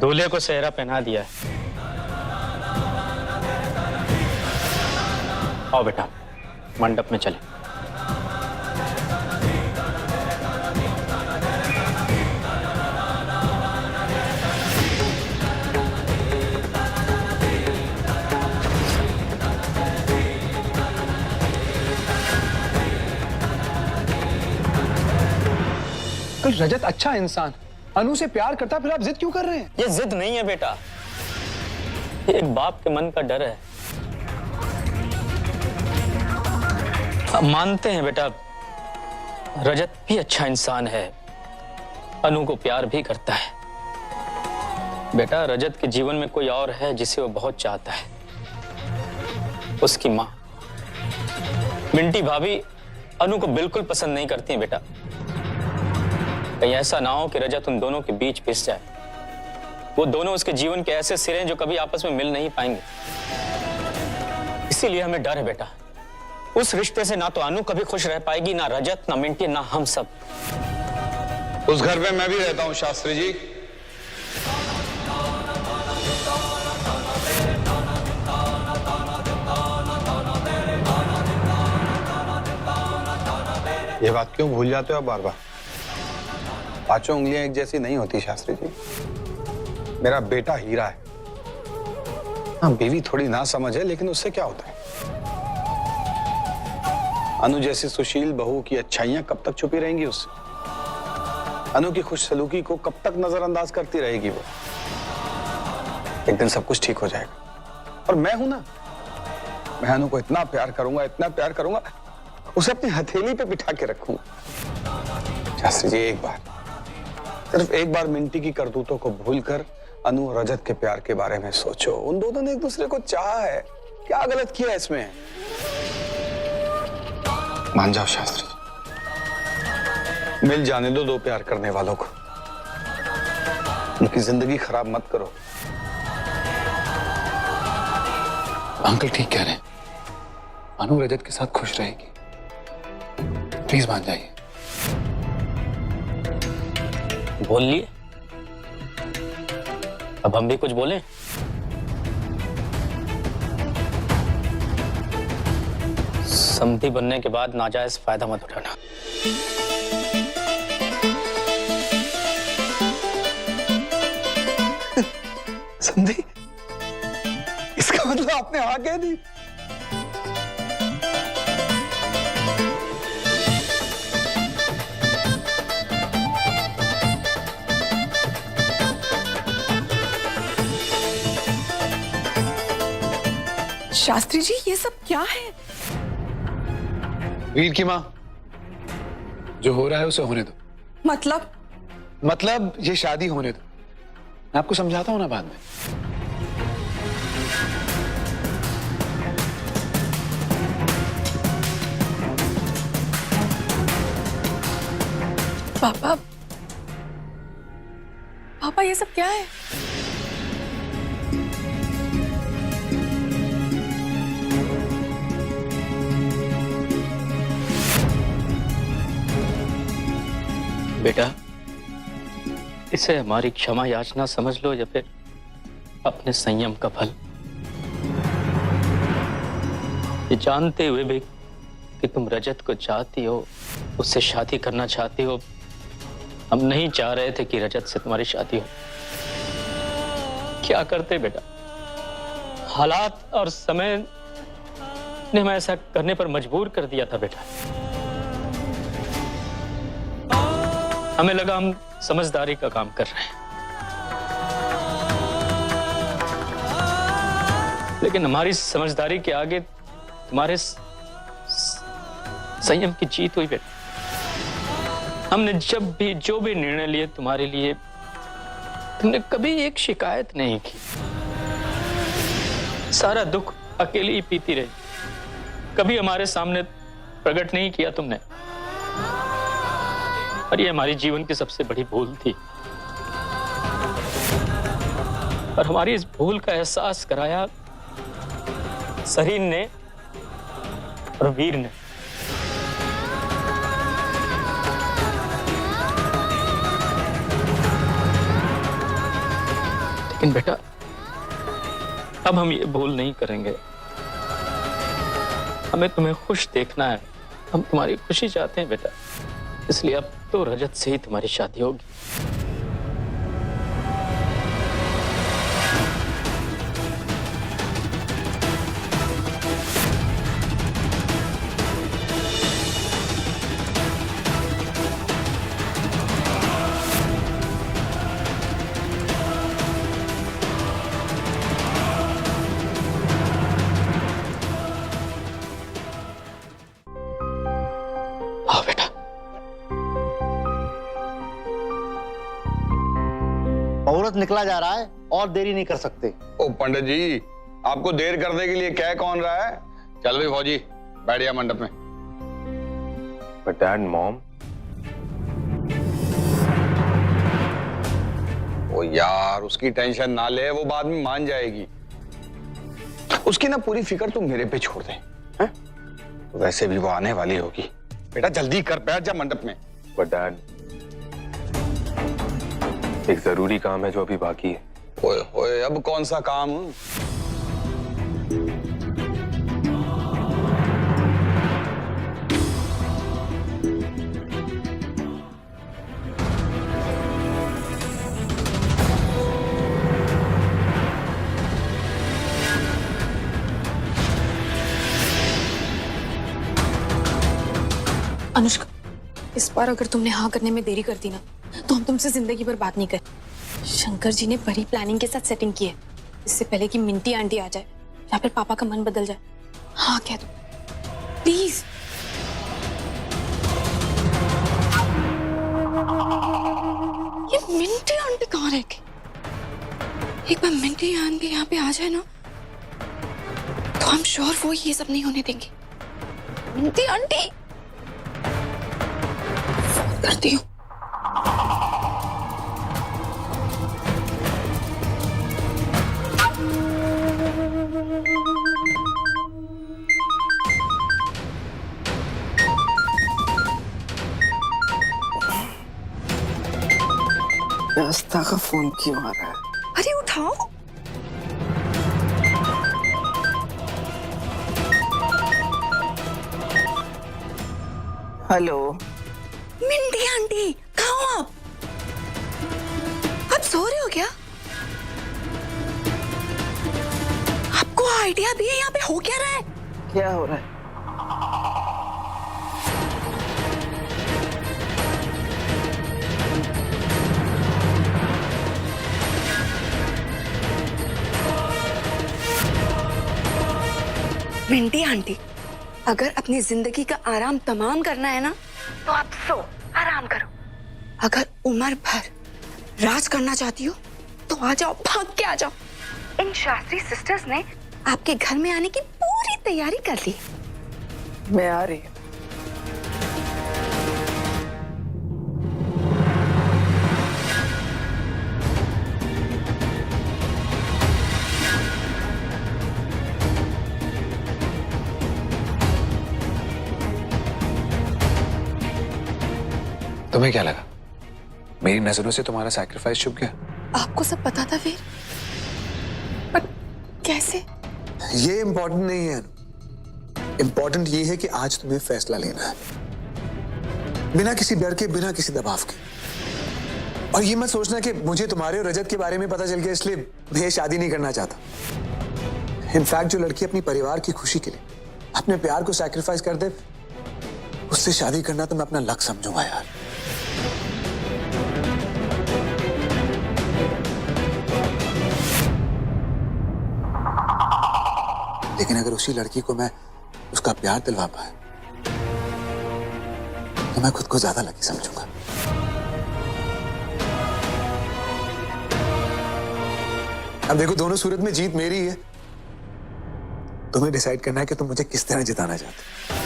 दूल्हे को सेहरा पहना दिया है। आओ बेटा, मंडप में चले। तो रजत अच्छा इंसान, अनु से प्यार करता, फिर आप जिद क्यों कर रहे हैं? ये जिद नहीं है बेटा, ये एक बाप के मन का डर है। हम मानते हैं बेटा, रजत भी अच्छा इंसान है, अनु को प्यार भी करता है। बेटा, रजत के जीवन में कोई और है जिसे वो बहुत चाहता है, उसकी माँ। मिंटी भाभी अनु को बिल्कुल पसंद नहीं करती हैं बेटा। कहीं ऐसा ना हो कि रजत उन दोनों के बीच पिस जाए। वो दोनों उसके जीवन के ऐसे सिरे हैं जो कभी आपस में मिल नहीं पाएंगे। इसीलिए हमें डर है बेटा, उस रिश्ते से ना तो अनु कभी खुश रह पाएगी, ना रजत, ना मिंटी, ना हम सब। उस घर में मैं भी रहता हूं शास्त्री जी। ये बात क्यों भूल जाते हो आप बार बार? पांचों उंगलियां एक जैसी नहीं होती शास्त्री जी। मेरा बेटा हीरा है। हाँ, बीवी थोड़ी ना समझ है, लेकिन उससे क्या होता है? अनु जैसी सुशील बहू की अच्छाइयां कब तक छुपी रहेंगी उससे? अनु की खुशसलूकी को कब तक नजरअंदाज करती रहेगी वो? एक दिन सब कुछ ठीक हो जाएगा। और मैं हूं ना, मैं अनु को इतना प्यार करूंगा, इतना प्यार करूंगा, उसे अपनी हथेली पे बिठा के रखूंगा। शास्त्री जी, एक बार, सिर्फ एक बार मिंटी की करतूतों को भूलकर अनु और रजत के प्यार के बारे में सोचो। उन दोनों ने एक दूसरे को चाहा है, क्या गलत किया है इसमें? मान जाओ शास्त्री जी, मिल जाने दो दो प्यार करने वालों को, उनकी जिंदगी खराब मत करो। अंकल ठीक कह रहे हैं, अनु रजत के साथ खुश रहेगी, प्लीज मान जाइए। बोल लिए, अब हम भी कुछ बोलें? समधी बनने के बाद नाजायज फायदा मत उठाना। समझी? इसका मतलब आपने हाँ कह दी? शास्त्री जी, ये सब क्या है? वीर की माँ, जो हो रहा है उसे होने दो। मतलब ये शादी होने दो। मैं आपको समझाता हूं ना बाद में। पापा, पापा ये सब क्या है? बेटा, इसे हमारी क्षमा याचना समझ लो या फिर अपने संयम का फल। ये जानते हुए भी कि तुम रजत को चाहती हो, उससे शादी करना चाहती हो, हम नहीं चाह रहे थे कि रजत से तुम्हारी शादी हो। क्या करते बेटा, हालात और समय ने हमें ऐसा करने पर मजबूर कर दिया था बेटा। हमें लगा हम समझदारी का काम कर रहे हैं, लेकिन हमारी समझदारी के आगे तुम्हारे संयम की जीत हुई बेटा। हमने जब भी जो भी निर्णय लिए तुम्हारे लिए, तुमने कभी एक शिकायत नहीं की। सारा दुख अकेली ही पीती रही, कभी हमारे सामने प्रकट नहीं किया तुमने। और ये हमारी जीवन की सबसे बड़ी भूल थी, और हमारी इस भूल का एहसास कराया सरीन ने और वीर ने। लेकिन बेटा अब हम ये भूल नहीं करेंगे। हमें तुम्हें खुश देखना है, हम तुम्हारी खुशी चाहते हैं बेटा, इसलिए अब तो रजत से ही तुम्हारी शादी होगी। आओ बेटा। मुहूर्त निकला जा रहा है और देरी नहीं कर सकते। ओ पंडित जी, आपको देर करने के लिए कह कौन रहा है? चल भी फौजी, बैठ जा मंडप में। But Dad, Mom, ओ यार, उसकी टेंशन ना ले, वो बाद में मान जाएगी। उसकी ना पूरी फिक्र तुम मेरे पे छोड़ दे, हैं? वैसे भी वो आने वाली होगी। बेटा जल्दी कर, बैठ जा मंडप में। but Dad, एक जरूरी काम है जो अभी बाकी है। ओए ओए, अब कौन सा काम? अनुष्का, इस बार अगर तुमने हाँ करने में देरी कर दी ना, तो हम तुमसे जिंदगी भर बात नहीं करें। शंकर जी ने बड़ी प्लानिंग के साथ सेटिंग की है, इससे पहले कि मिंटी आंटी आ जाए या फिर पापा का मन बदल जाए। हाँ कह दो प्लीज। ये मिंटी आंटी कहाँ रह गई? एक बार मिंटी आंटी यहाँ पे आ जाए ना, तो हम श्योर वो ये सब नहीं होने देंगे। मिंटी आंटी करती हूँ। रास्ता का फोन क्यों आ रहा है? अरे उठाओ। हेलो, मिंटी आंटी कहाँ हो आप? आप सो रहे हो क्या? आपको आइडिया भी है यहाँ पे हो क्या रहा है? क्या हो रहा है? मिंटी आंटी, अगर अपनी जिंदगी का आराम तमाम करना है ना, तो आप सो आराम करो। अगर उम्र भर राज करना चाहती हो तो आ जाओ, भाग के आ जाओ। इन शास्त्री सिस्टर्स ने आपके घर में आने की पूरी तैयारी कर ली। मैं आ रही हूँ। तुम्हें क्या लगा मेरी नजरों से तुम्हारा सैक्रिफाइस छुप गया? आपको सब पता था फिर? पर कैसे? ये इम्पोर्टेंट नहीं है अनु। इम्पोर्टेंट ये है कि आज तुम्हें फैसला लेना है, बिना किसी डर के, बिना किसी दबाव के। और ये मत सोचना कि मुझे तुम्हारे और रजत के बारे में पता चल गया इसलिए मैं ये शादी नहीं करना चाहता। इनफैक्ट जो लड़की अपनी परिवार की खुशी के लिए अपने प्यार को सैक्रिफाइस कर दे, उससे शादी करना तो मैं अपना लक समझूंगा यार। लेकिन अगर उसी लड़की को मैं उसका प्यार दिलवा पाए तो मैं खुद को ज्यादा लकी समझूंगा। अब देखो, दोनों सूरत में जीत मेरी है। तुम्हें डिसाइड करना है कि तुम मुझे किस तरह जिताना चाहते हो।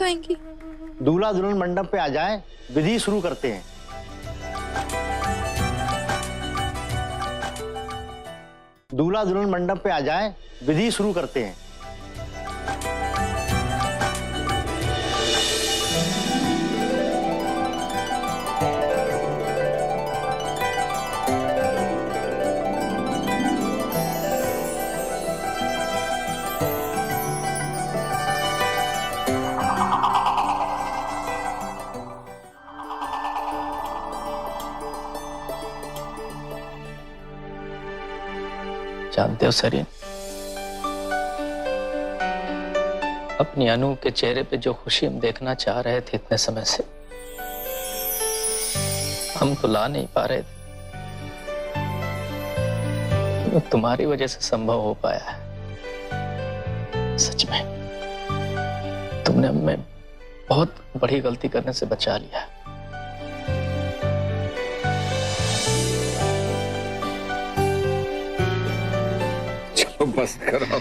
कहेंगी? दूल्हा दुल्हन मंडप पे आ जाए, विधि शुरू करते हैं। दूल्हा दुल्हन मंडप पे आ जाए, विधि शुरू करते हैं। जानते हो सरीन, अपनी अनु के चेहरे पे जो खुशी हम देखना चाह रहे थे इतने समय से, हम तो ला नहीं पा रहे थे। वो तुम्हारी वजह से संभव हो पाया है। सच में तुमने हमें बहुत बड़ी गलती करने से बचा लिया। चलो बस करो।